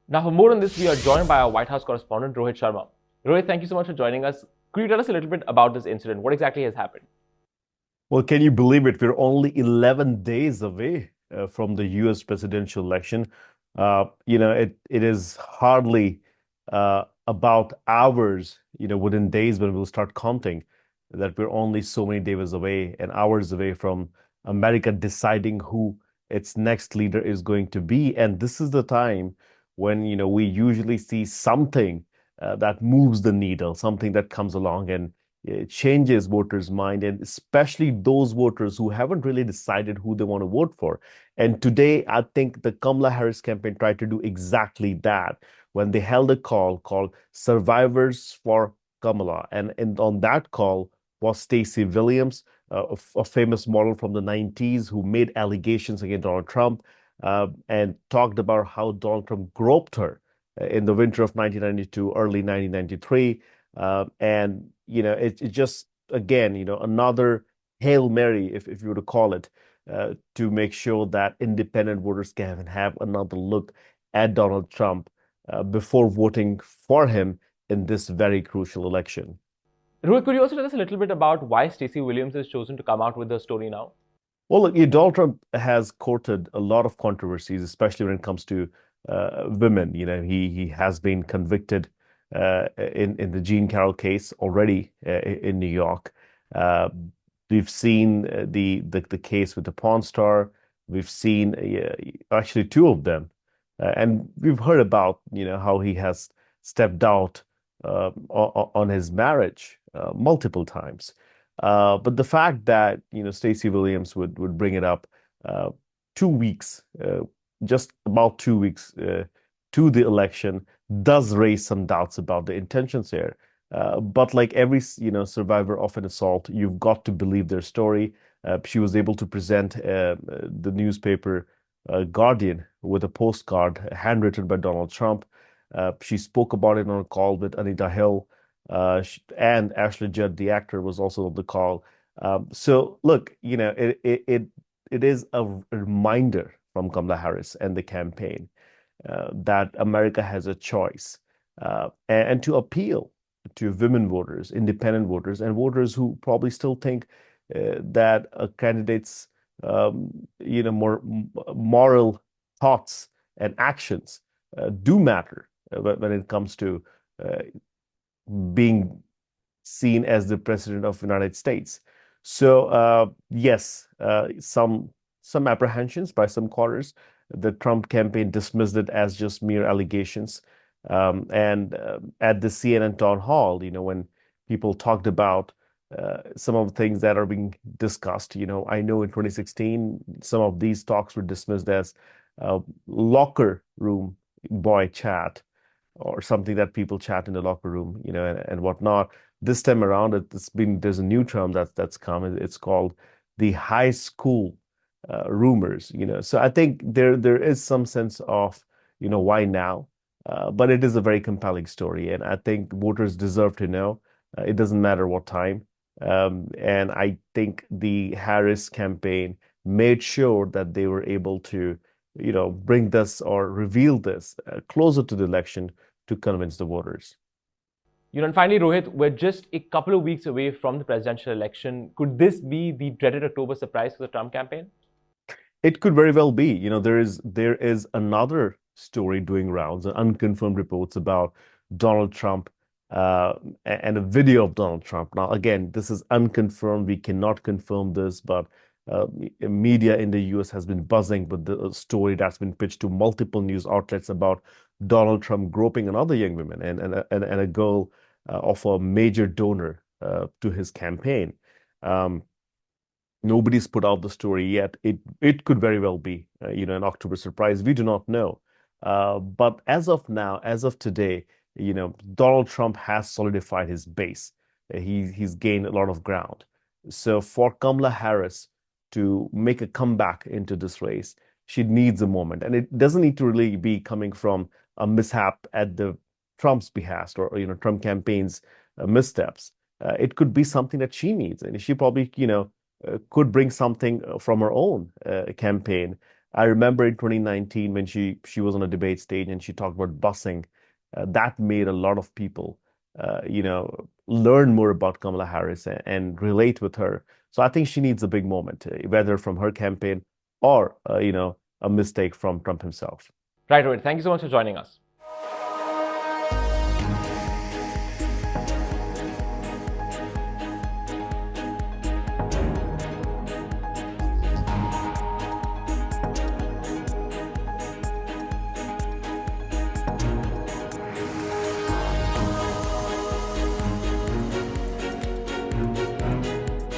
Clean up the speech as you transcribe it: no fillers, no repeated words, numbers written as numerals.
Now, for more on this, we are joined by our White House correspondent, Rohit Sharma. Rohit, thank you so much for joining us. Could you tell us a little bit about this incident? What exactly has happened? Well, can you believe it? We're only 11 days away from the US presidential election. It is hardly about hours, within days when we'll start counting that we're only so many days away and hours away from America deciding who its next leader is going to be. And this is the time when, we usually see something that moves the needle, something that comes along and it changes voters' mind, and especially those voters who haven't really decided who they want to vote for. And today, I think the Kamala Harris campaign tried to do exactly that when they held a call called Survivors for Kamala. And on that call was Stacey Williams, a famous model from the 90s who made allegations against Donald Trump and talked about how Donald Trump groped her in the winter of 1992, early 1993. And it just again, another Hail Mary, if you were to call it, to make sure that independent voters can have another look at Donald Trump before voting for him in this very crucial election. Rohit, could you also tell us a little bit about why Stacey Williams has chosen to come out with the story now? Well, look, Donald Trump has courted a lot of controversies, especially when it comes to women. He has been convicted in the Jean Carroll case already in New York. Uh, we've seen the case with the porn star. We've seen actually two of them, and we've heard about how he has stepped out on his marriage multiple times. But the fact that Stacey Williams would bring it up uh, 2 weeks, just about 2 weeks to the election, does raise some doubts about the intentions here. But like every survivor of an assault, you've got to believe their story. She was able to present the newspaper Guardian with a postcard handwritten by Donald Trump. She spoke about it on a call with Anita Hill and Ashley Judd, the actor, was also on the call. So look, it is a reminder from Kamala Harris and the campaign that America has a choice, and to appeal to women voters, independent voters, and voters who probably still think that a candidate's more moral thoughts and actions do matter when it comes to uh, being seen as the president of the United States. So yes, some apprehensions by some quarters. The Trump campaign dismissed it as just mere allegations. And at the CNN town hall, when people talked about some of the things that are being discussed, I know in 2016 some of these talks were dismissed as locker room boy chat or something that people chat in the locker room, and whatnot. This time around, there's a new term that's come. It's called the high school rumors. So I think there is some sense of why now, but it is a very compelling story, and I think voters deserve to know. It doesn't matter what time, and I think the Harris campaign made sure that they were able to bring this or reveal this closer to the election to convince the voters. And finally, Rohit, we're just a couple of weeks away from the presidential election. Could this be the dreaded October surprise for the Trump campaign? It could very well be. There is another story doing rounds, unconfirmed reports about Donald Trump and a video of Donald Trump. Now, again, this is unconfirmed. We cannot confirm this, but media in the US has been buzzing with the story that's been pitched to multiple news outlets about Donald Trump groping another young woman and a girl of a major donor to his campaign. Um, Nobody's put out the story yet. It could very well be, an October surprise. We do not know. But as of now, as of today, Donald Trump has solidified his base. He's gained a lot of ground. So for Kamala Harris to make a comeback into this race, she needs a moment, and it doesn't need to really be coming from a mishap at the Trump's behest or Trump campaign's missteps. It could be something that she needs, and she probably could bring something from her own campaign I remember in 2019 when she was on a debate stage and she talked about busing. That made a lot of people, learn more about Kamala Harris and relate with her. So I think she needs a big moment, whether from her campaign or, a mistake from Trump himself. Right, Rohit. Thank you so much for joining us.